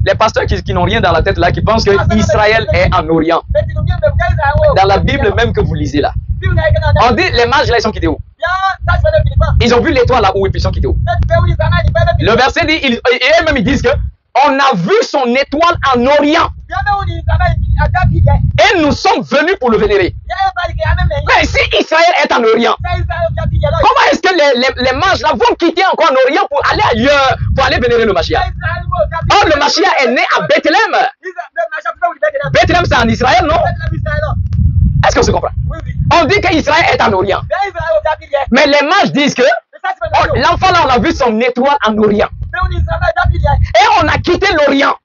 les pasteurs qui n'ont rien dans la tête là, qui pensent que Israël est en Orient. Dans la Bible même que vous lisez là. On dit les mages là, ils sont quittés où? Ils ont vu l'étoile là où et puis ils sont quittés où? Le verset dit, et eux-mêmes ils disent que on a vu son étoile en Orient. Et nous sommes venus pour le vénérer. Mais si Israël est en Orient, comment est-ce que les mages là vont quitter encore en Orient pour aller ailleurs, pour aller vénérer le Mashiach? Or, le Mashiach est né à Bethléem. Bethléem, c'est en Israël, non? Est-ce qu'on se comprend? On dit qu'Israël est en Orient. Mais les mages disent que l'enfant là, on a vu son étoile en Orient. Et on a quitté l'Orient.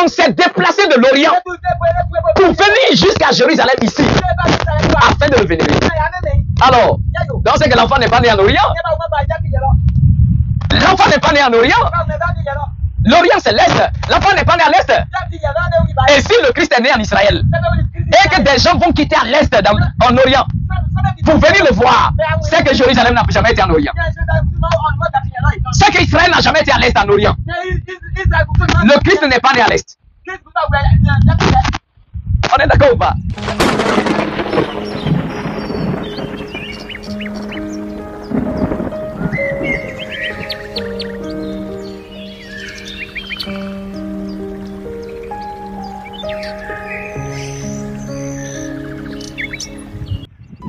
On s'est déplacé de l'Orient pour venir jusqu'à Jérusalem ici, afin de le vénérer. Alors, donc c'est que l'enfant n'est pas né en Orient. L'enfant n'est pas né en Orient. L'Orient c'est l'Est. L'enfant n'est pas né à l'Est. Et si le Christ est né en Israël, et que des gens vont quitter à l'Est, en Orient, pour venir le voir, c'est que Jérusalem n'a jamais été en Orient. C'est qu'Israël n'a jamais été à l'Est en Orient. Le Christ n'est pas né à l'Est. On est d'accord ou pas?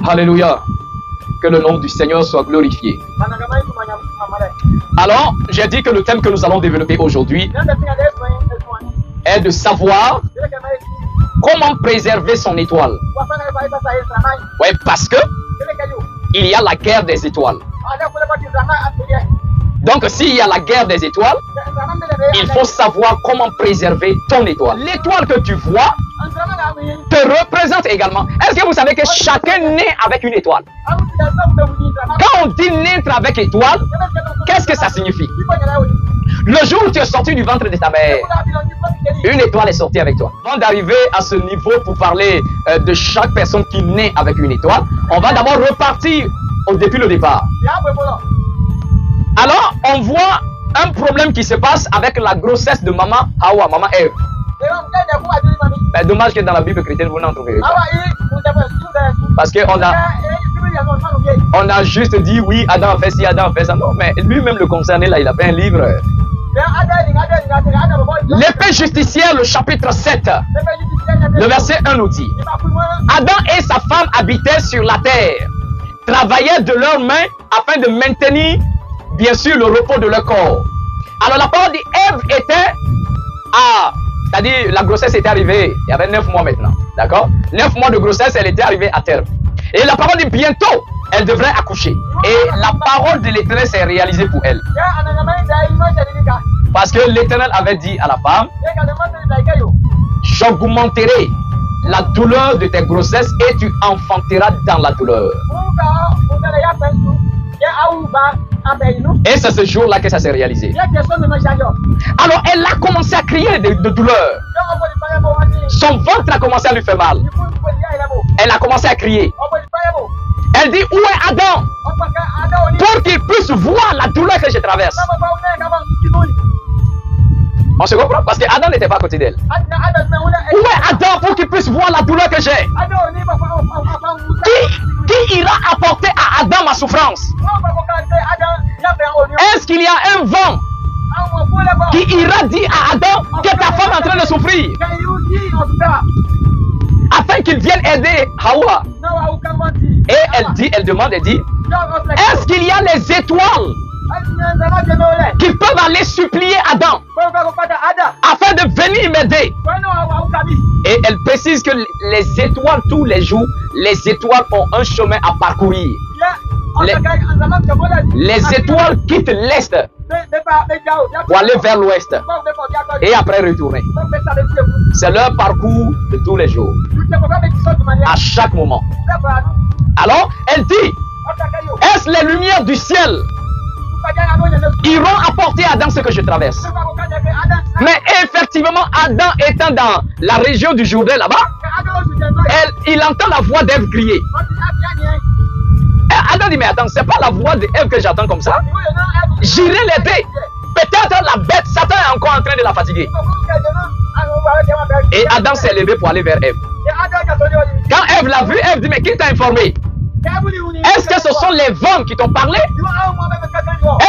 Alléluia. Que le nom du Seigneur soit glorifié. Alors, j'ai dit que le thème que nous allons développer aujourd'hui est de savoir comment préserver son étoile. Oui, parce que il y a la guerre des étoiles. Donc, s'il y a la guerre des étoiles, il faut savoir comment préserver ton étoile. L'étoile que tu vois te représente également. Est-ce que vous savez que chacun naît avec une étoile? Quand on dit naître avec étoile, qu'est-ce que ça signifie? Le jour où tu es sorti du ventre de ta mère, une étoile est sortie avec toi. Avant d'arriver à ce niveau pour parler de chaque personne qui naît avec une étoile, on va d'abord repartir depuis le départ. Alors, on voit un problème qui se passe avec la grossesse de maman Hawa, maman Ève. Mais dommage que dans la Bible chrétienne, vous n'en trouverez pas. Parce qu'on a juste dit oui, Adam a fait ci, Adam a fait ça. Non, mais lui-même le concerné, là, il a fait un livre. L'épée justicière, le chapitre 7, le verset 1 nous dit: Adam et sa femme habitaient sur la terre, travaillaient de leurs mains afin de maintenir, bien sûr, le repos de leur corps. Alors la parole dit, Ève était à... C'est-à-dire, la grossesse était arrivée, il y avait 9 mois maintenant, d'accord? 9 mois de grossesse, elle était arrivée à terme. Et la parole dit, bientôt, elle devrait accoucher. Et la parole de l'Éternel s'est réalisée pour elle. Parce que l'Éternel avait dit à la femme, j'augmenterai la douleur de tes grossesses et tu enfanteras dans la douleur. Et c'est ce jour-là que ça s'est réalisé. Alors elle a commencé à crier de douleur. Son ventre a commencé à lui faire mal. Elle a commencé à crier. Elle dit, où est Adam? Pour qu'il puisse voir la douleur que je traverse. On se comprend? Parce que Adam n'était pas à côté d'elle. Où est Adam pour qu'il puisse voir la douleur que j'ai? Qui ira apporter à Adam ma souffrance? Est-ce qu'il y a un vent qui ira dire à Adam que ta femme est en train de souffrir, afin qu'il vienne aider Hawa? Et elle demande, elle dit, est-ce qu'il y a les étoiles qui peuvent aller supplier Adam afin de venir m'aider? Et elle précise que les étoiles, tous les jours, les étoiles ont un chemin à parcourir. Les étoiles quittent l'est pour aller vers l'ouest et après retourner. C'est leur parcours de tous les jours, à chaque moment. Alors, elle dit, est-ce les lumières du ciel iront apporter à Adam ce que je traverse? Mais effectivement, Adam étant dans la région du Jourdain là-bas, il entend la voix d'Ève crier. Et Adam dit, mais attends, c'est pas la voix d'Ève que j'attends comme ça. J'irai l'aider. peut-être la bête, Satan est encore en train de la fatiguer. Et Adam s'est levé pour aller vers Ève. Quand Ève l'a vu, Ève dit, mais qui t'a informé? Est-ce que ce sont les vents qui t'ont parlé?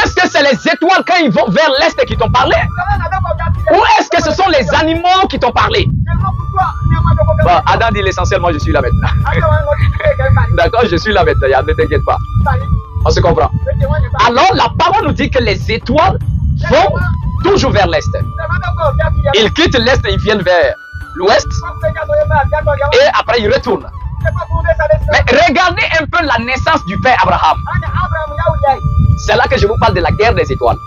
Est-ce que c'est les étoiles quand ils vont vers l'est qui t'ont parlé? Ou est-ce que ce sont les animaux qui t'ont parlé? Bon, Adam dit l'essentiel, moi je suis là maintenant. D'accord, je suis là maintenant, ne t'inquiète pas. On se comprend. Alors la parole nous dit que les étoiles vont toujours vers l'est. Ils quittent l'est et ils viennent vers l'ouest. Et après ils retournent. Mais regardez un peu la naissance du père Abraham. C'est là que je vous parle de la guerre des étoiles.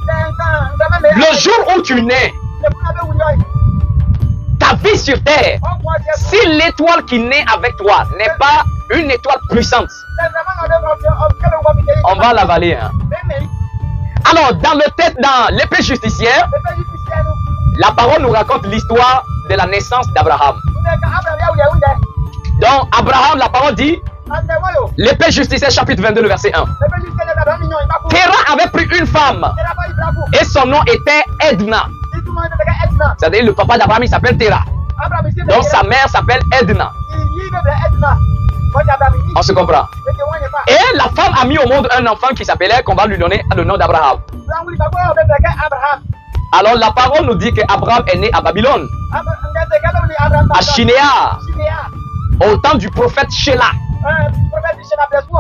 Le jour où tu nais, ta vie sur terre, si l'étoile qui naît avec toi n'est pas une étoile puissante, on va l'avaler. Hein. Alors, dans l'épée justicière, la parole nous raconte l'histoire de la naissance d'Abraham. Donc, Abraham, la parole dit, l'épée justicière, chapitre 22, le verset 1. Terah avait pris une femme et son nom était Edna. C'est-à-dire le papa d'Abraham, il s'appelle Terah. Donc sa mère s'appelle Edna. On se comprend. Et la femme a mis au monde un enfant qui s'appelait, qu'on va lui donner le nom d'Abraham. Alors la parole nous dit qu'Abraham est né à Babylone, à Shinéar, au temps du prophète Shelah.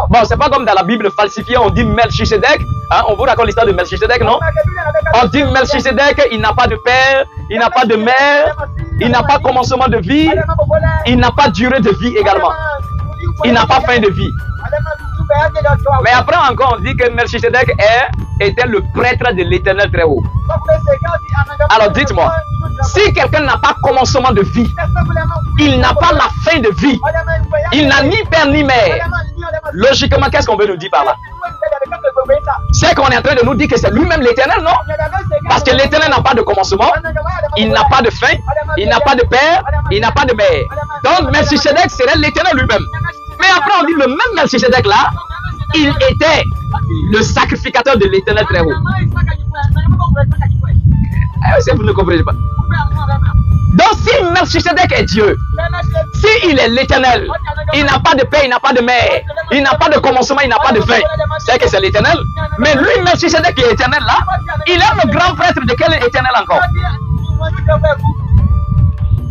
Bon, c'est pas comme dans la Bible falsifiée, on dit Melchisedec. Hein, on vous raconte l'histoire de Melchisedec, non? On dit Melchisedec, il n'a pas de père, il n'a pas de mère, il n'a pas commencement de vie, il n'a pas durée de vie également. Il n'a pas fin de vie. Mais après encore, on dit que Melchisedec était le prêtre de l'Éternel très haut. Alors dites-moi, si quelqu'un n'a pas commencement de vie, il n'a pas la fin de vie, il n'a ni père ni mère, logiquement, qu'est-ce qu'on veut nous dire par là? C'est qu'on est en train de nous dire que c'est lui-même l'Éternel, non? Parce que l'Éternel n'a pas de commencement, il n'a pas de fin, il n'a pas de père, il n'a pas de mère. Donc Melchisedec serait l'Éternel lui-même. Mais après on dit le même Melchisedec là, il était le sacrificateur de l'Éternel très haut. Si vous ne comprenez pas. Donc si Melchisedec est Dieu, si il est l'Éternel, il n'a pas de père, il n'a pas de mère, il n'a pas de commencement, il n'a pas de fin, c'est que c'est l'Éternel. Mais lui, Melchisedec qui est éternel là, il est le grand prêtre de quel éternel encore?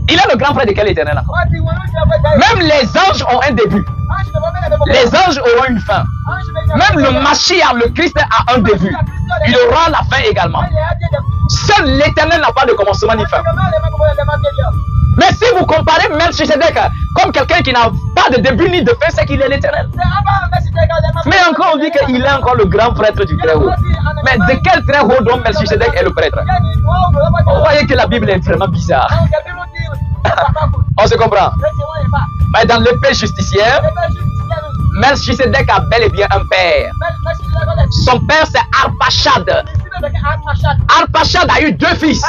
Il est le grand prêtre de quel éternel encore? Même les anges ont un début. Les anges auront une fin. Même le Mashiach, le Christ, a un début. Il aura la fin également. Seul l'Éternel n'a pas de commencement ni fin. Mais si vous comparez Melchisedec comme quelqu'un qui n'a pas de début ni de fin, c'est qu'il est l'Éternel. Mais encore on dit qu'il est encore le grand prêtre du très haut. Mais de quel très haut donc Melchisedec est le prêtre? Vous voyez que la Bible est vraiment bizarre. On se comprend. Mais dans l'épée justicière, Melchisedec a bel et bien un père. Son père c'est Arpachad. Arpachad a eu deux fils.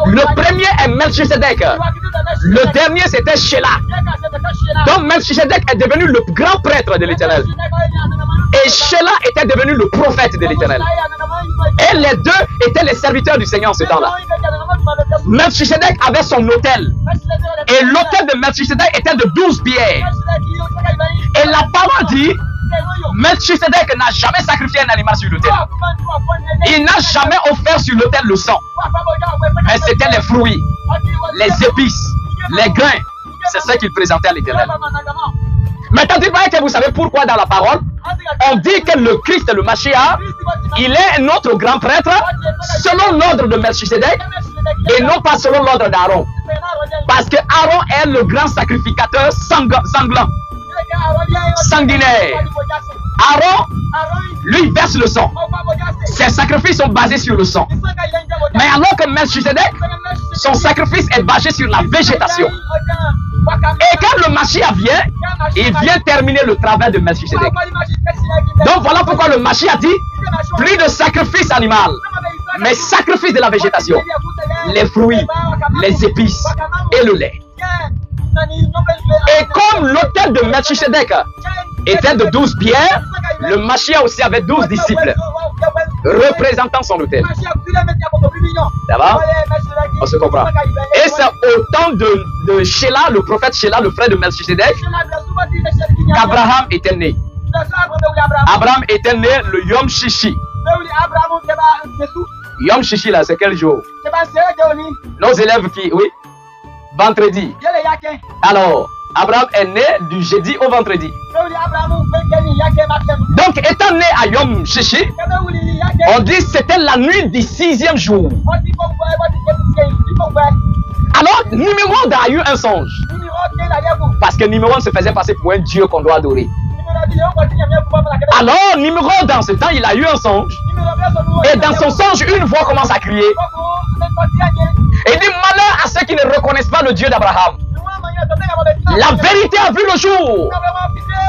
Le premier est Melchisedec. Le dernier c'était Shelah. Donc Melchisedec est devenu le grand prêtre de l'Éternel. Et Shelah était devenu le prophète de l'Éternel. Et les deux étaient les serviteurs du Seigneur en ce temps-là. Melchisedec avait son autel. Et l'autel de Melchisedec était de 12 pierres. Et la parole dit, Melchisedec n'a jamais sacrifié un animal sur l'autel. Il n'a jamais offert sur l'autel le sang. Mais c'était les fruits, les épices, les grains. C'est ce qu'il présentait à l'Éternel. Maintenant, dites moi que vous savez pourquoi dans la parole, on dit que le Christ, le Mashiach, il est notre grand prêtre selon l'ordre de Melchisedec et non pas selon l'ordre d'Aaron. Parce que Aaron est le grand sacrificateur sanglant, sanguinaire. Aaron, lui, verse le sang. Ses sacrifices sont basés sur le sang. Mais alors que Melchisedec, son sacrifice est basé sur la végétation. Et quand le Mashiach vient, il vient terminer le travail de Melchisedec. Donc voilà pourquoi le Mashiach dit, plus de sacrifice animal, mais sacrifice de la végétation, les fruits, les épices et le lait. Et comme l'autel de Melchisedec était de 12 pierres, le Mashiach aussi avait 12 disciples représentant son autel. va? On se comprend. Et c'est au temps de Shelah, le prophète Shelah, le frère de Melchisedec, qu'Abraham était né. Abraham était né le Yom Shishi. Yom Shishi là, c'est quel jour? Nos élèves qui, oui, vendredi. Alors, Abraham est né du jeudi au vendredi. Donc, étant né à Yom Shishi, on dit que c'était la nuit du 6e jour. Alors, Nimrod a eu un songe. Parce que Nimrod se faisait passer pour un dieu qu'on doit adorer. Alors, Nimrod, dans ce temps, il a eu un songe. Et dans son songe, une voix commence à crier. Et il dit, malheur à ceux qui ne reconnaissent pas le Dieu d'Abraham. La vérité a vu le jour.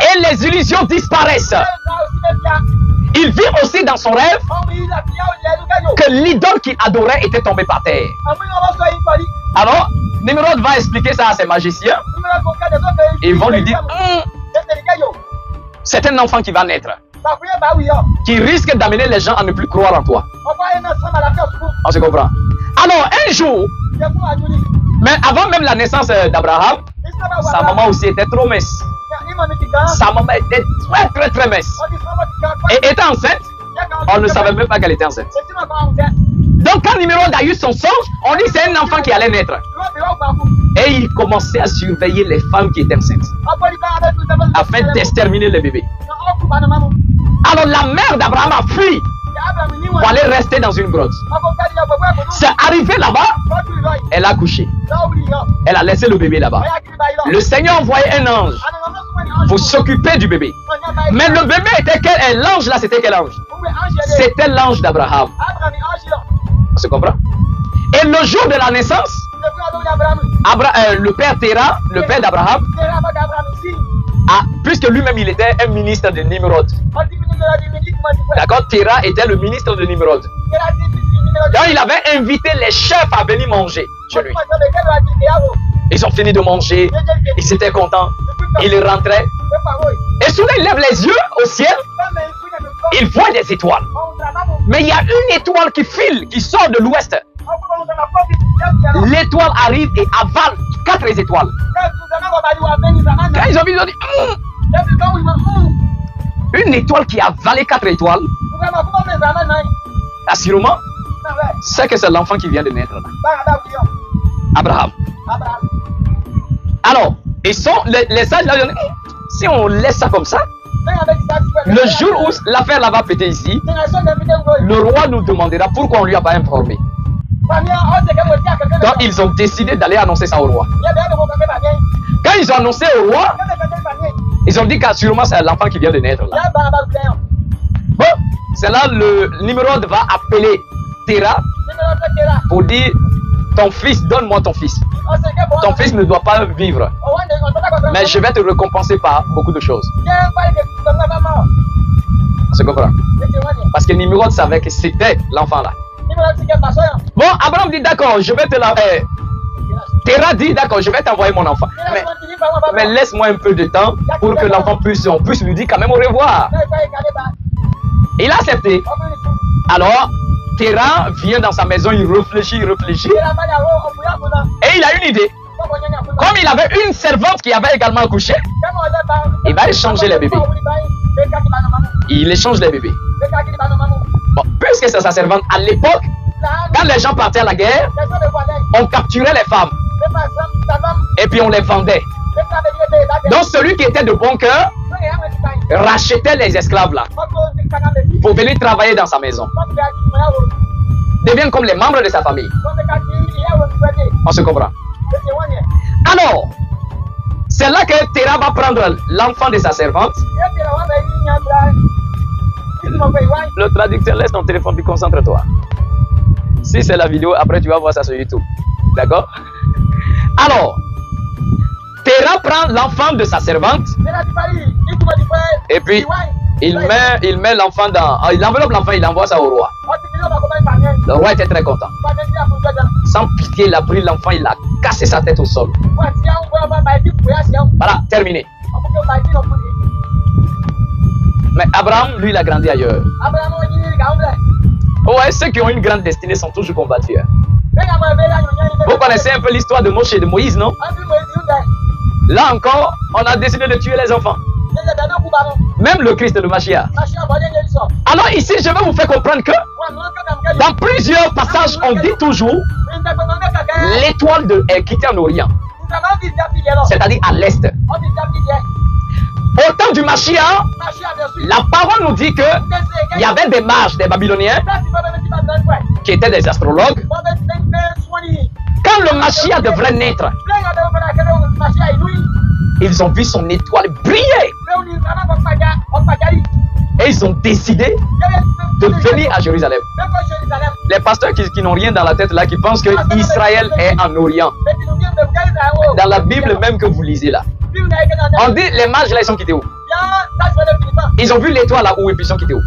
Et les illusions disparaissent. Il vit aussi dans son rêve que l'idole qu'il adorait était tombée par terre. Alors, Nimrod va expliquer ça à ses magiciens. Ils vont lui dire, c'est un enfant qui va naître, qui risque d'amener les gens à ne plus croire en toi. On se comprend. Alors, un jour, mais avant même la naissance d'Abraham, sa maman aussi était trop mince. Sa maman était très très mince. Et étant enceinte, on ne savait même pas qu'elle était enceinte. Donc quand Nimrod a eu son songe, on dit que c'est un enfant qui allait naître. Et il commençait à surveiller les femmes qui étaient enceintes, afin d'exterminer les bébés. Alors la mère d'Abraham a fui pour aller rester dans une grotte. C'est arrivé là-bas, elle a couché. Elle a laissé le bébé là-bas. Le Seigneur a envoyé un ange pour s'occuper du bébé. Mais le bébé était quel? L'ange là, c'était quel ange? C'était l'ange d'Abraham. On se comprend? Et le jour de la naissance, le père Terah, le père d'Abraham, puisque lui-même il était un ministre de Nimrod. D'accord? Terah était le ministre de Nimrod. Donc il avait invité les chefs à venir manger chez lui. Ils ont fini de manger, ils étaient contents, ils rentraient. Et soudain il lève les yeux au ciel, il voit des étoiles. Mais il y a une étoile qui file, qui sort de l'ouest. L'étoile arrive et avale 4 étoiles. Quand ils ont vu, ils ont dit, une étoile qui a avalé 4 étoiles. Assurément, c'est que c'est l'enfant qui vient de naître là. Abraham. Alors, ils sont, les sages là, si on laisse ça comme ça, le jour où l'affaire là va péter ici, le roi nous demandera pourquoi on ne lui a pas informé. Donc ils ont décidé d'aller annoncer ça au roi. Quand ils ont annoncé au roi, ils ont dit qu'assurément c'est l'enfant qui vient de naître là. Bon, c'est là le Nimrod va appeler Terah pour dire, ton fils, donne-moi ton fils. Ton fils ne doit pas vivre, mais je vais te récompenser par beaucoup de choses. On se comprend? Parce que Nimrod savait que c'était l'enfant là. Bon, Abraham dit d'accord, je vais te l'envoyer. Terah dit d'accord, je vais t'envoyer mon enfant. Mais laisse-moi un peu de temps pour que l'enfant on puisse lui dire quand même au revoir. Il a accepté. Alors, Terah vient dans sa maison, il réfléchit. Et il a une idée. Comme il avait une servante qui avait également accouché, il va échanger les bébés. Il échange les bébés. Bon, puisque c'est sa servante, à l'époque, quand les gens partaient à la guerre, on capturait les femmes. Et puis on les vendait. Donc celui qui était de bon cœur rachetait les esclaves là pour venir travailler dans sa maison. Deviennent comme les membres de sa famille. On se comprend? Alors, c'est là que Terah va prendre l'enfant de sa servante. Le traducteur, laisse ton téléphone puis concentre-toi. Si c'est la vidéo, après tu vas voir ça sur YouTube. D'accord? Alors, Terah prend l'enfant de sa servante et puis il met l'enfant dans... Il enveloppe l'enfant, il envoie ça au roi. Le roi était très content. Sans pitié, il a pris l'enfant, il a cassé sa tête au sol. Voilà, terminé. Mais Abraham, lui, il a grandi ailleurs. Ouais, ceux qui ont une grande destinée sont toujours combattus. Vous connaissez un peu l'histoire de Moshe et de Moïse, non? Là encore, on a décidé de tuer les enfants. Même le Christ et le Mashiach. Alors ici, je vais vous faire comprendre que dans plusieurs passages, on dit toujours l'étoile qui était en Orient. C'est-à-dire à l'Est. Au temps du Mashiach, la parole nous dit que il y avait des mages, des Babyloniens, qui étaient des astrologues. Quand le Mashiach devrait naître, ils ont vu son étoile briller. Et ils ont décidé de venir à Jérusalem. Les pasteurs qui n'ont rien dans la tête là, qui pensent que Israël est en Orient. Dans la Bible même que vous lisez là. On dit les mages là, ils sont quittés où? Ils ont vu l'étoile là-haut et puis ils sont quittés où?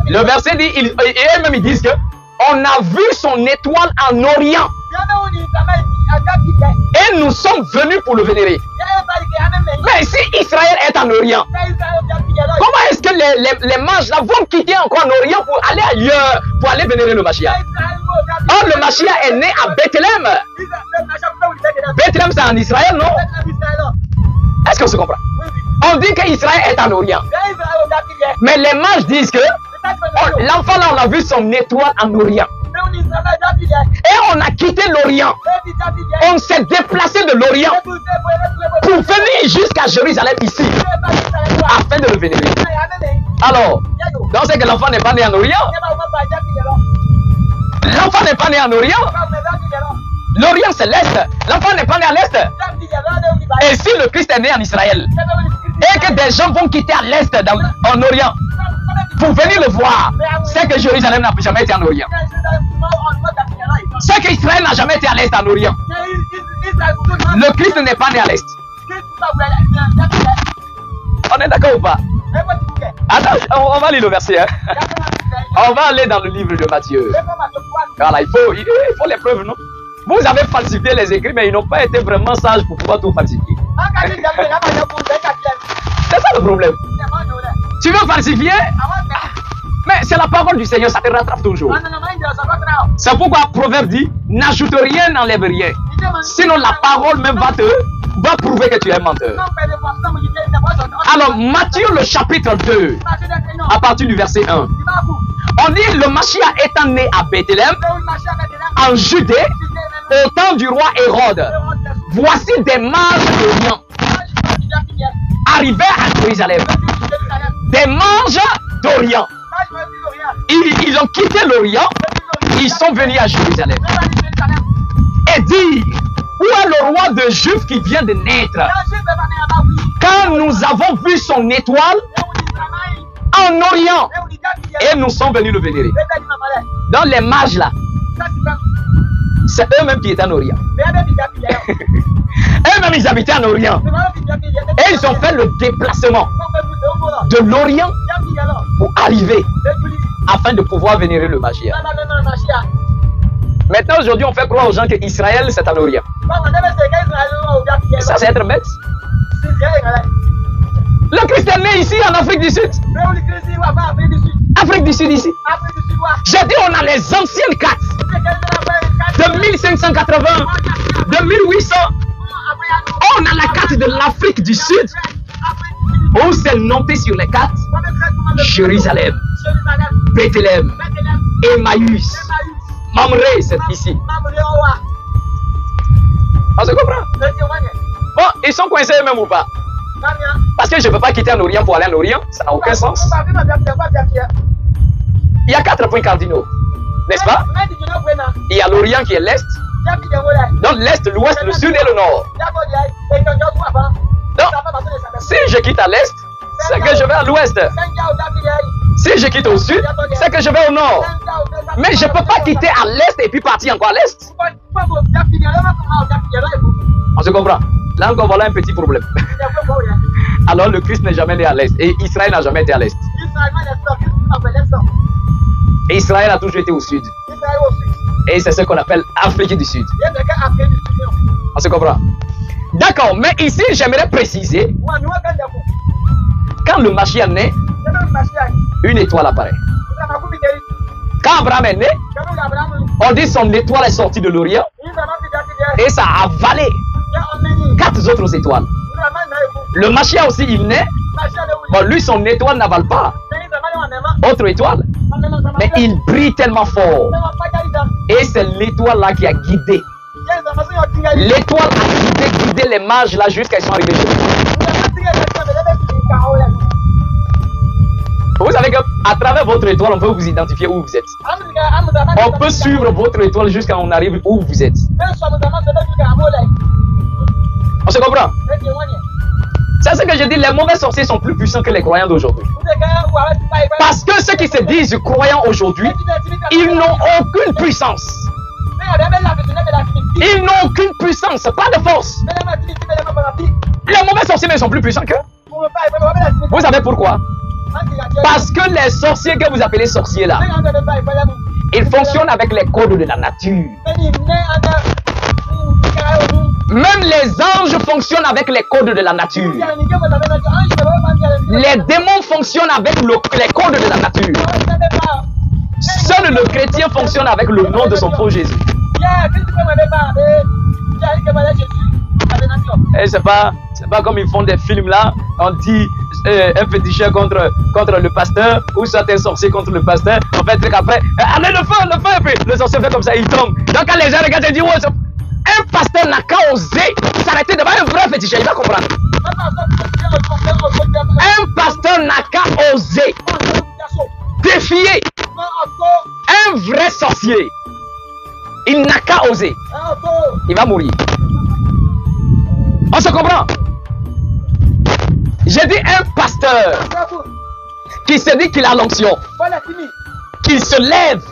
Le verset dit, et eux-mêmes ils disent que on a vu son étoile en Orient. Et nous sommes venus pour le vénérer. Mais si Israël est en Orient, comment est-ce que les mages là vont quitter encore en Orient pour aller ailleurs, pour aller vénérer le Mashiach? Or, le Mashiach est né à Bethléem. Bethléem, c'est en Israël, non? Est-ce qu'on se comprend? On dit qu'Israël est en Orient. Mais les mages disent que l'enfant là, on a vu son étoile en Orient. Et on a quitté l'Orient. On s'est déplacé de l'Orient pour venir jusqu'à Jérusalem ici, afin de le vénérer. Alors, donc c'est que l'enfant n'est pas né en Orient. L'enfant n'est pas né en Orient. L'Orient c'est l'Est. L'enfant n'est pas né à l'Est. Et si le Christ est né en Israël, et que des gens vont quitter à l'Est, en Orient, pour venir le voir, c'est que Jérusalem n'a jamais été en Orient. C'est qu'Israël n'a jamais été à l'Est en Orient. Le Christ n'est pas né à l'Est. On est d'accord ou pas? Attends, on va lire le verset. Hein? On va aller dans le livre de Matthieu. Voilà, il faut les preuves, non? Vous avez falsifié les écrits, mais ils n'ont pas été vraiment sages pour pouvoir tout falsifier. C'est ça le problème. Tu veux falsifier? Mais c'est la parole du Seigneur, ça te rattrape toujours. C'est pourquoi Proverbe dit, n'ajoute rien, n'enlève rien. Sinon la parole même va prouver que tu es menteur. Alors Matthieu le chapitre 2, à partir du verset 1. On dit, le Mashiach étant né à Bethléem, en Judée, au temps du roi Hérode, voici des mages d'Orient arrivés à Jérusalem. Des mages d'Orient. Ils ont quitté l'Orient, ils sont venus à Jérusalem. Et dit, où est le roi de Juifs qui vient de naître? Quand nous avons vu son étoile en Orient, et nous sommes venus le vénérer. Dans les mages là, c'est eux-mêmes qui étaient en Orient. Eux-mêmes ils habitaient en Orient. Et ils ont fait le déplacement de l'Orient pour arriver afin de pouvoir vénérer le Mashiach. Maintenant aujourd'hui on fait croire aux gens que Israël c'est en Orient. Ça c'est être bête. Le Christ est né ici en Afrique du Sud. Afrique du Sud ici. J'ai dit on a les anciennes cartes de 1580, de 1800. On a la carte de l'Afrique du Sud où c'est noté sur les cartes Jérusalem, Bethléem, Emmaüs, Mamré, c'est ici. On se comprend? Bon, ils sont coincés eux-mêmes ou pas? Parce que je ne peux pas quitter en Orient pour aller en Orient, ça n'a aucun sens. Il y a 4 points cardinaux, n'est-ce pas? Il y a l'Orient qui est l'Est, donc l'Est, l'Ouest, le Sud et le Nord. Donc, si je quitte à l'Est, c'est que je vais à l'Ouest. Si je quitte au Sud, c'est que je vais au Nord. Mais je ne peux pas quitter à l'Est et puis partir encore à l'Est. On se comprend? Là encore, voilà un petit problème. Alors le Christ n'est jamais né à l'Est. Et Israël n'a jamais été à l'Est. Et Israël a toujours été au Sud. Et c'est ce qu'on appelle Afrique du Sud. On se comprend? D'accord, mais ici j'aimerais préciser, quand le Mashiach naît, une étoile apparaît. Quand Abraham est né, On dit son étoile est sortie de l'Orient et ça a avalé 4 autres étoiles. Le Mashiach aussi, il naît. Bon, lui, son étoile n'avale pas autre étoile. Mais il brille tellement fort. Et c'est l'étoile là qui a guidé. L'étoile a guidé les mages là jusqu'à ce qu'ils sont arrivés chez lui. Vous savez qu'à travers votre étoile, on peut vous identifier où vous êtes. On peut suivre votre étoile jusqu'à on arrive où vous êtes. On se comprend? C'est ce que je dis, les mauvais sorciers sont plus puissants que les croyants d'aujourd'hui. Parce que ceux qui se disent croyants aujourd'hui, ils n'ont aucune puissance. Ils n'ont aucune puissance, pas de force. Les mauvais sorciers ne sont plus puissants qu'eux. Vous savez pourquoi? Parce que les sorciers que vous appelez sorciers là, ils fonctionnent avec les codes de la nature. Même les anges fonctionnent avec les codes de la nature. Les démons fonctionnent avec les codes de la nature. Seul le chrétien fonctionne avec le nom de son faux Jésus. Et c'est pas comme ils font des films là, on dit un féticheur contre le pasteur, ou soit un sorcier contre le pasteur. En fait, après, allez le feu, et puis le sorcier fait comme ça, il tombe. Donc quand les gens regardent, ils disent, ouais, un pasteur n'a qu'à oser s'arrêter devant un vrai féticheur, il va comprendre. Un pasteur n'a qu'à oser défier un vrai sorcier. Il n'a qu'à oser. Il va mourir. On se comprend? J'ai dit un pasteur qui se dit qu'il a l'onction, qu'il se lève,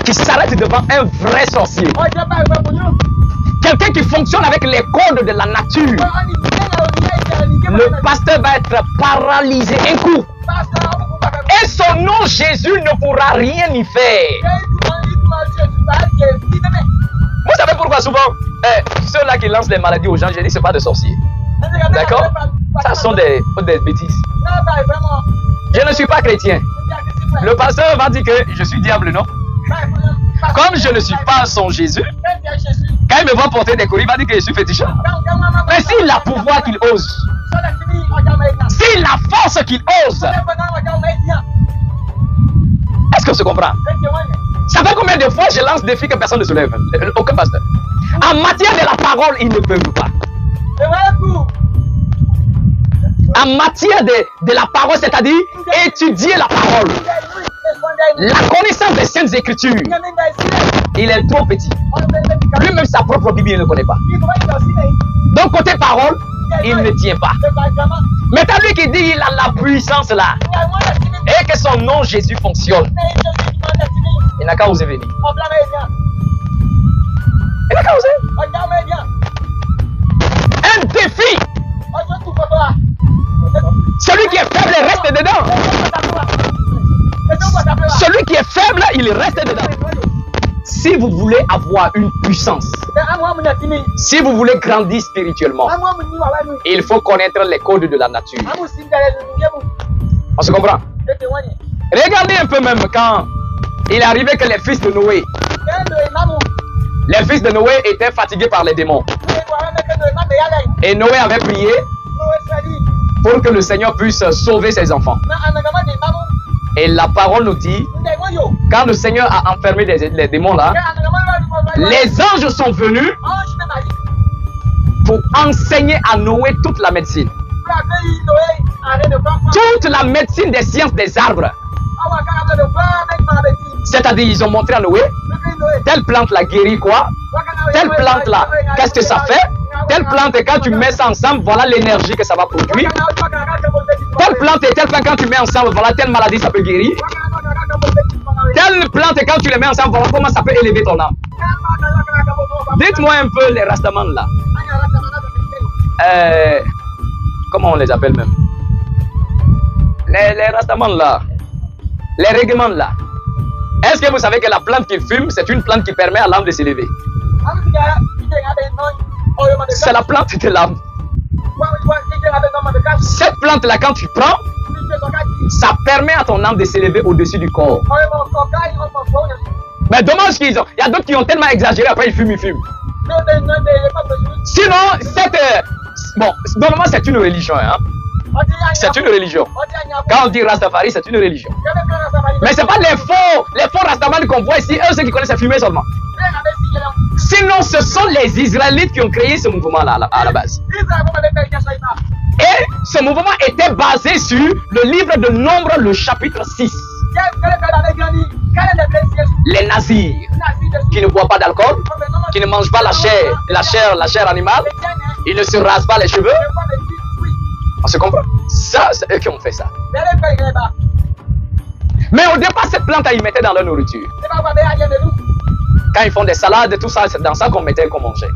qui s'arrête devant un vrai sorcier. Quelqu'un qui fonctionne avec les codes de la nature. Le pasteur va être paralysé un coup. Et son nom Jésus ne pourra rien y faire. Vous savez pourquoi souvent ceux-là qui lancent les maladies aux gens, je dis c'est pas des sorciers. D'accord? Ça sont des bêtises. Je ne suis pas chrétien. Le pasteur va dire que je suis diable, non? Comme je ne suis pas son Jésus, quand il me voit porter des colis, il va dire que je suis féticheur. Mais s'il a pouvoir qu'il ose, s'il a force qu'il ose, est-ce qu'on se comprend? Ça fait combien de fois je lance des défis que personne ne se lève? Aucun pasteur. En matière de la parole, ils ne peuvent pas. En matière de la parole, c'est-à-dire étudier la parole, la connaissance des saintes écritures, il est trop petit. Lui-même sa propre Bible, il ne connaît pas. Donc côté parole, il ne tient pas. Mais t'as lui qui dit il a la puissance là, et que son nom Jésus fonctionne, il n'a qu'à oser venir. Il n'a qu'à oser. Un défi. Celui qui est faible reste dedans. Celui qui est faible, il reste dedans. Si vous voulez avoir une puissance, si vous voulez grandir spirituellement, il faut connaître les codes de la nature. On se comprend? Regardez un peu même quand il arrivait que les fils de Noé, étaient fatigués par les démons. Et Noé avait prié pour que le Seigneur puisse sauver ses enfants. Et la parole nous dit, quand le Seigneur a enfermé les démons là, les anges sont venus pour enseigner à Noé toute la médecine. Toute la médecine des sciences des arbres. C'est-à-dire, ils ont montré à Noé, telle plante la guérit quoi, telle plante là, qu'est-ce que ça fait, telle plante et quand tu mets ça ensemble, voilà l'énergie que ça va produire. Telle plante et telle plante, quand tu mets ensemble, voilà telle maladie ça peut guérir. Telle plante et quand tu les mets ensemble, voilà comment ça peut élever ton âme. Dites-moi un peu les rastamans là. Comment on les appelle même? Les rastamans là. Les règlements là. Est-ce que vous savez que la plante qu'ils fument, c'est une plante qui permet à l'âme de s'élever? C'est la plante de l'âme. Cette plante là, quand tu prends, ça permet à ton âme de s'élever au-dessus du corps. Mais dommage qu'ils ont. Il y a d'autres qui ont tellement exagéré, après ils fument, ils fument. Sinon, bon, normalement c'est une religion. Hein? C'est une religion. Quand on dit Rastafari, c'est une religion. Mais ce n'est pas les faux Rastaman qu'on voit ici, eux ceux qui connaissent la fumée seulement. Sinon, ce sont les Israélites qui ont créé ce mouvement-là à la base. Et ce mouvement était basé sur le livre de Nombres, le chapitre 6. Les nazirs qui ne boivent pas d'alcool, qui ne mangent pas la chair animale, ils ne se rasent pas les cheveux. On se comprend? Ça, c'est eux qui ont fait ça. Mais au départ, cette plante, ils mettaient dans leur nourriture. Quand ils font des salades, tout ça, c'est dans ça qu'on mettait, qu'on mangeait.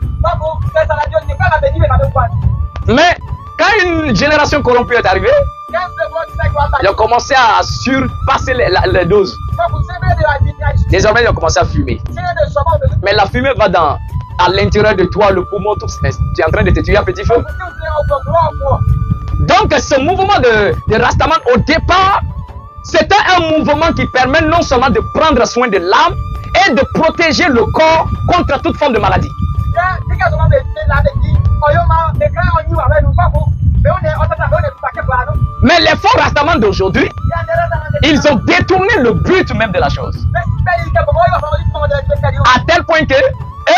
Mais quand une génération corrompue est arrivée, ils ont commencé à surpasser les doses. Désormais, ils ont commencé à fumer. Mais la fumée va à l'intérieur de toi, le poumon, tout ça. Tu es en train de te tuer à petit feu. Donc, ce mouvement de Rastaman, au départ, c'était un mouvement qui permet non seulement de prendre soin de l'âme et de protéger le corps contre toute forme de maladie. Mais les faux Rastaman d'aujourd'hui, ils ont détourné le but même de la chose. À tel point que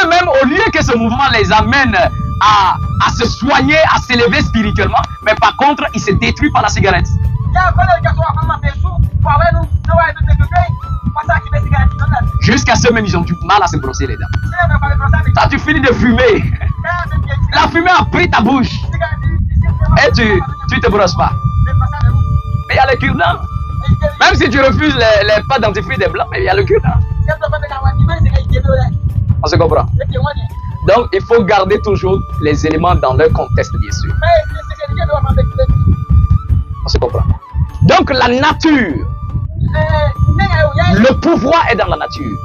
eux-mêmes, au lieu que ce mouvement les amène à se soigner, à s'élever spirituellement, mais par contre, ils se détruisent par la cigarette. Jusqu'à ce même, ils ont du mal à se brosser les dents. Quand tu finis de fumer, la fumée a pris ta bouche et tu te brosses pas. Mais il y a le cure-dent. Même si tu refuses les pâtes dentifrices des blancs, mais il y a le cure-dent. On se comprend. Donc, il faut garder toujours les éléments dans leur contexte, bien sûr. On se comprend. Donc, la nature, le pouvoir est dans la nature.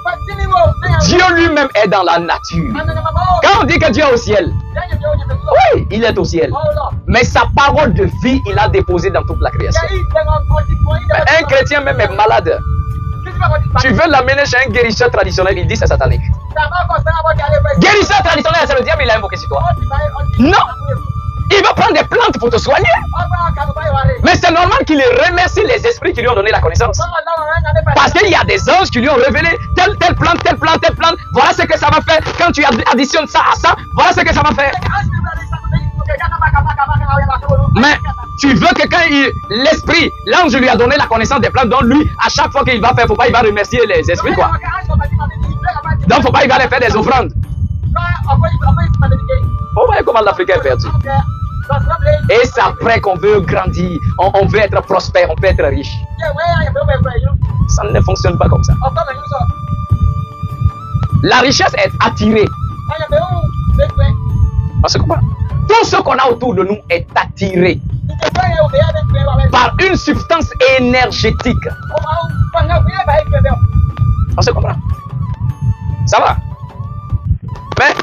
Dieu lui-même est dans la nature. Quand on dit que Dieu est au ciel, oui, il est au ciel. Mais sa parole de vie, il a déposé dans toute la création. Un chrétien même est malade. Tu veux l'amener chez un guérisseur traditionnel, il dit c'est satanique. Guérisseur traditionnel, c'est le diable, il a invoqué sur toi. Non, il va prendre des plantes pour te soigner. Mais c'est normal qu'il remercie les esprits qui lui ont donné la connaissance. Parce qu'il y a des anges qui lui ont révélé telle plante, telle plante, telle plante. Voilà ce que ça va faire. Quand tu additionnes ça à ça, voilà ce que ça va faire. Mais tu veux que quand l'esprit, l'ange lui a donné la connaissance des plantes, donc lui, à chaque fois qu'il va faire, faut pas, il va remercier les esprits, quoi. Donc faut pas, il va aller faire des offrandes. Vous voyez comment l'Africain est perdu. Et c'est après qu'on veut grandir, on veut être prospère, on peut être riche. Ça ne fonctionne pas comme ça. La richesse est attirée. On se comprend? Tout ce qu'on a autour de nous est attiré par une substance énergétique. On se comprend? Ça va? Mais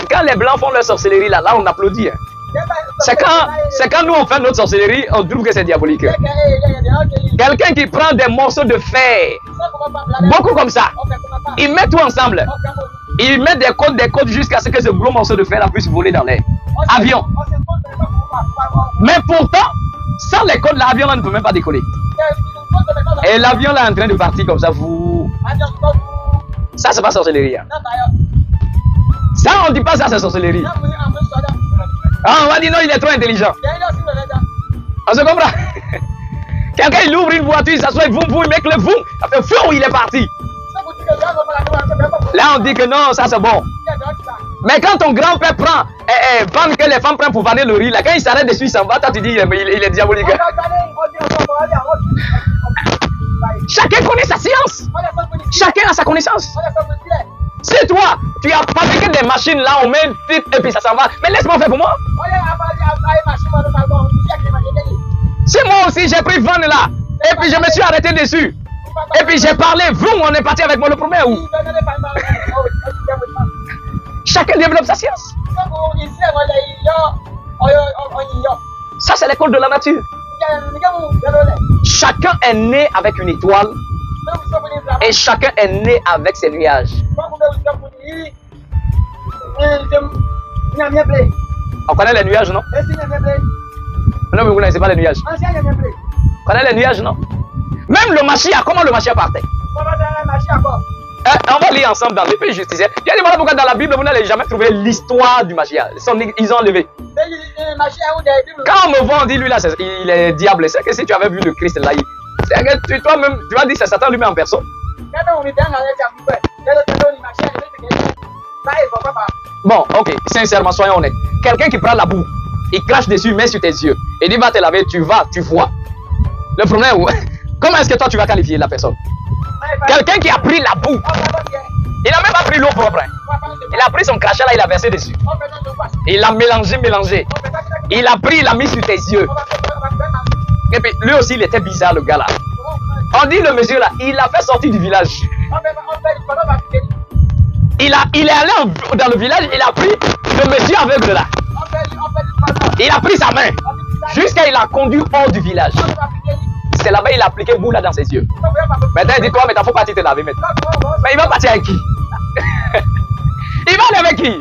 quand les blancs font leur sorcellerie, là on applaudit. Hein. C'est quand nous on fait notre sorcellerie, on trouve que c'est diabolique. Quelqu'un qui prend des morceaux de fer, beaucoup comme ça, il met tout ensemble. Il met des côtes jusqu'à ce que ce gros morceau de fer là puisse voler dans l'air. Avion. Mais pourtant, sans les côtes, l'avion là ne peut même pas décoller. Et l'avion là est en train de partir comme ça. Ça, c'est pas sorcellerie. Hein. Ça, on dit pas ça, c'est sorcellerie. Ah, on va dire non, il est trop intelligent. On se comprend? Quelqu'un, il ouvre une voiture, il s'assoit, il met le voum, il fait fou, il est parti. Là, on dit que non, ça c'est bon. Mais quand ton grand-père prend, vend que les femmes prennent pour vanner le riz, là, quand il s'arrête dessus, il s'en va, toi tu dis, il est diabolique. Chacun connaît sa science. Chacun a sa connaissance. Si toi, tu as fabriqué des machines là, on met une flip et puis ça s'en va. Mais laisse-moi faire pour moi. Si moi aussi j'ai pris van là, et puis je me suis arrêté dessus. Et puis j'ai parlé, vous, on est parti avec moi le premier où? Chacun développe sa science. Ça, c'est l'école de la nature. Chacun est né avec une étoile Et chacun est né avec ses nuages. On connaît les nuages, non? Non, mais vous ne connaissez pas les nuages. On connaît les nuages, non? Même le Mashiach, comment le Mashiach partait? On va lire ensemble dans l'épée justicière. Il y a des moments pourquoi dans la Bible, vous n'allez jamais trouver l'histoire du Mashiach. Ils ont enlevé. Quand on me voit, on dit lui là, il est diable. C'est que si tu avais vu le Christ là, toi-même, tu vas dire c'est Satan lui-même en personne. Bon, ok, sincèrement, soyons honnêtes. Quelqu'un qui prend la boue, il crache dessus, met sur tes yeux, et dit va te laver, tu vas, tu vois. Le problème, comment est-ce que toi tu vas qualifier la personne? Quelqu'un qui a pris la boue, il n'a même pas pris l'eau propre. Il a pris son crachat là, il a versé dessus. Il a mélangé. Il a pris, il a mis sur tes yeux. Et puis lui aussi, il était bizarre le gars là. On dit le monsieur là, il a fait sortir du village. Il est allé dans le village, il a pris le monsieur aveugle là. Il a pris sa main jusqu'à il a conduit hors du village. C'est là-bas il a appliqué boule là dans ses yeux. Maintenant il dit toi mais t'en faut partir te laver maintenant. Mais il va partir avec qui? Il va aller avec qui?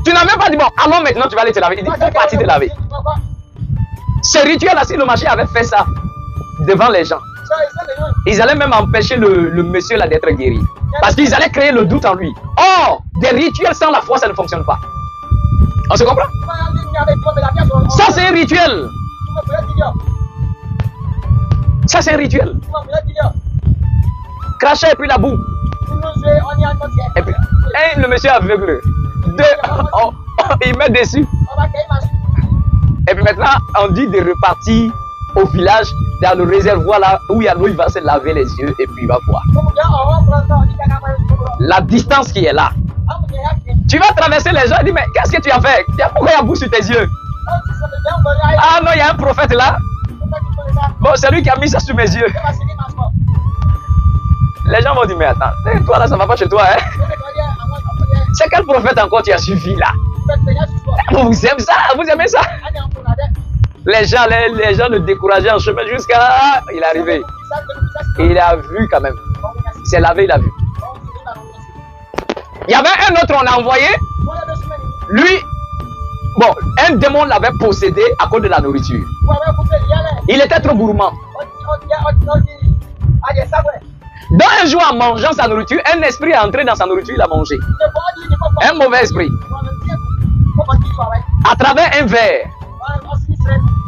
Tu n'as même pas dit bon allons maintenant tu vas aller te laver. Il dit faut partir te laver. Ce rituel là si le marché avait fait ça devant les gens, ils allaient même empêcher le monsieur là d'être guéri. Parce qu'ils allaient créer le doute en lui. Or, des rituels sans la foi, ça ne fonctionne pas. On se comprend? Ça, c'est un rituel. Ça, c'est un rituel. Cracher et puis la boue. Et puis, le monsieur aveugle. Il met dessus. Et puis maintenant, on dit de repartir au village, dans le réservoir là où il y a l'eau, il va se laver les yeux et puis il va voir. La distance qui est là. Tu vas traverser les gens et dire mais qu'est-ce que tu as fait? Pourquoi il y a boue sur tes yeux? Ah non, il y a un prophète là. Bon, c'est lui qui a mis ça sur mes yeux. Les gens vont dire mais attends, toi là ça va pas chez toi hein? C'est quel prophète encore tu as suivi là? Vous aimez ça? Vous aimez ça? Les gens le décourageaient en chemin jusqu'à... Il est arrivé. Et il a vu quand même. Il s'est lavé, il a vu. Il y avait un autre, on l'a envoyé. Lui, bon, un démon l'avait possédé à cause de la nourriture. Il était trop gourmand. Donc un jour, en mangeant sa nourriture, un esprit est entré dans sa nourriture, il a mangé. Un mauvais esprit. À travers un verre.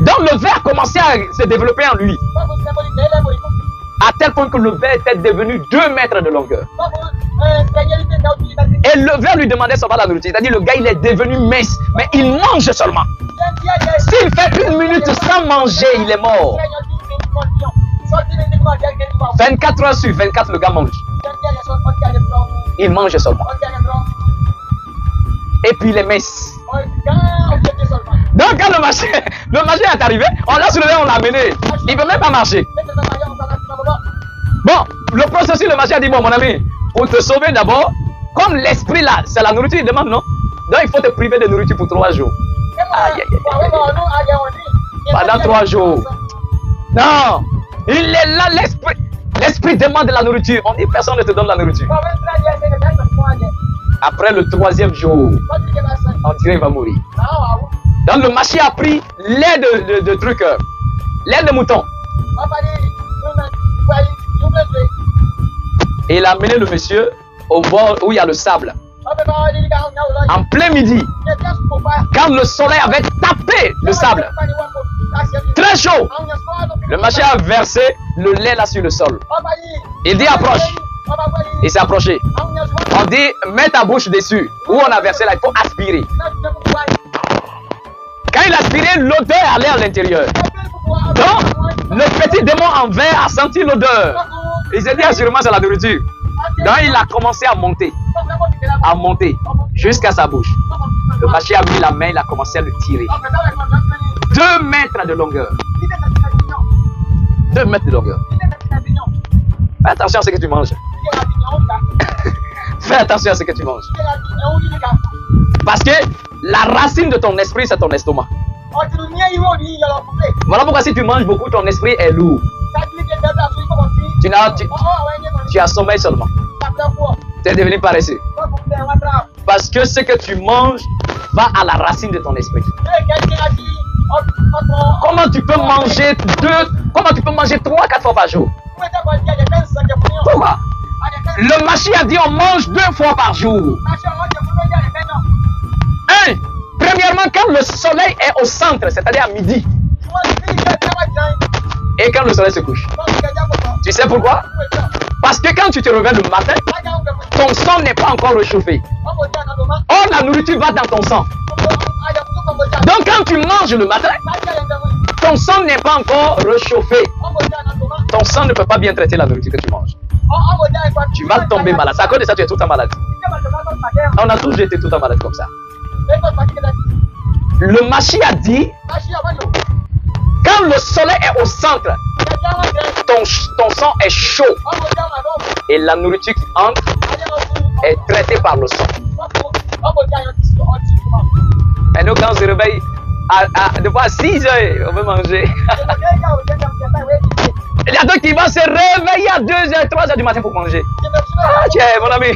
Donc le verre a commencé à se développer en lui. À tel point que le verre était devenu 2 mètres de longueur. Et le verre lui demandait seulement la nourriture. C'est-à-dire le gars il est devenu mince. Mais il mange seulement. S'il fait 1 minute sans manger, il est mort. 24 heures sur 24, le gars mange. Il mange seulement. Et puis il est mince. Donc quand le machin est arrivé, on l'a soulevé, on l'a amené. Il ne peut même pas marcher. Bon, le processus, le machin a dit, bon mon ami, pour te sauver d'abord, comme l'esprit là, c'est la nourriture, il demande non. Donc il faut te priver de nourriture pour 3 jours. Aïe, aïe, aïe. Pendant 3 jours. Non, il est là, l'esprit demande de la nourriture. On dit personne ne te donne la nourriture. Après le 3e jour, on dirait qu'il va mourir. Donc le Mashiach a pris lait de truc, lait de mouton. Et il a amené le monsieur au bord où il y a le sable. En plein midi, quand le soleil avait tapé le sable, très chaud, le Mashiach a versé le lait là sur le sol. Il dit approche. Il s'est approché. On dit mets ta bouche dessus. Où on a versé là, il faut aspirer. Quand il aspirait, l'odeur allait à l'intérieur. Donc, le petit démon en verre a senti l'odeur. Il s'est dit assurément c'est la nourriture. Donc, il a commencé à monter jusqu'à sa bouche. Le Mashiach a mis la main, il a commencé à le tirer. 2 mètres de longueur. 2 mètres de longueur. Fais attention à ce que tu manges. Fais attention à ce que tu manges. Parce que la racine de ton esprit, c'est ton estomac. Voilà pourquoi si tu manges beaucoup, ton esprit est lourd. Tu as sommeil seulement. Tu es devenu paresseux. Parce que ce que tu manges va à la racine de ton esprit. Comment tu peux manger 3-4 fois par jour? Pourquoi? Le Mashiach a dit on mange 2 fois par jour. Premièrement, quand le soleil est au centre, c'est-à-dire à midi, et quand le soleil se couche. Tu sais pourquoi? Parce que quand tu te réveilles le matin, ton sang n'est pas encore réchauffé. Or, la nourriture va dans ton sang. Donc, quand tu manges le matin, ton sang n'est pas encore réchauffé. Ton sang ne peut pas bien traiter la nourriture que tu manges. Tu vas tomber malade. C'est à cause de ça que tu es tout le temps malade. On a tous été tout le temps malade comme ça. Le Mashiach a dit, quand le soleil est au centre, ton sang est chaud et la nourriture qui entre est traitée par le sang. Et nous, quand on se réveille, des fois à 6 heures, on veut manger. Il y a d'autres qui vont se réveiller à 2 heures, 3 heures du matin pour manger. Ah, tiens, mon ami.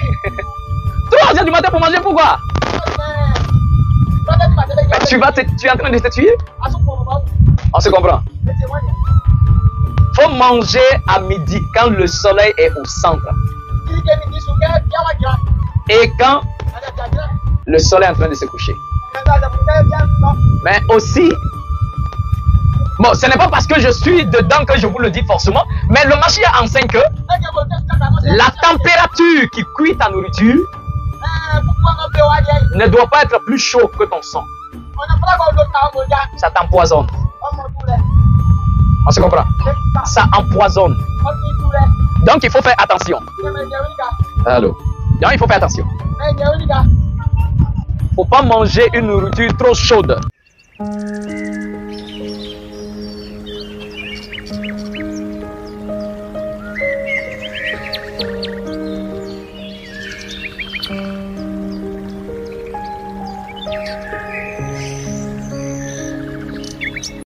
3 heures du matin pour manger, pourquoi? Tu es en train de te tuer? On se comprend. Faut manger à midi quand le soleil est au centre. Et quand le soleil est en train de se coucher. Mais aussi, bon, ce n'est pas parce que je suis dedans que je vous le dis forcément, mais le Mashiach enseigne que la température qui cuit ta nourriture ne doit pas être plus chaud que ton sang. Ça t'empoisonne. On se comprend? Ça empoisonne. Donc il faut faire attention. Allô? Donc il faut faire attention. Il ne faut pas manger une nourriture trop chaude.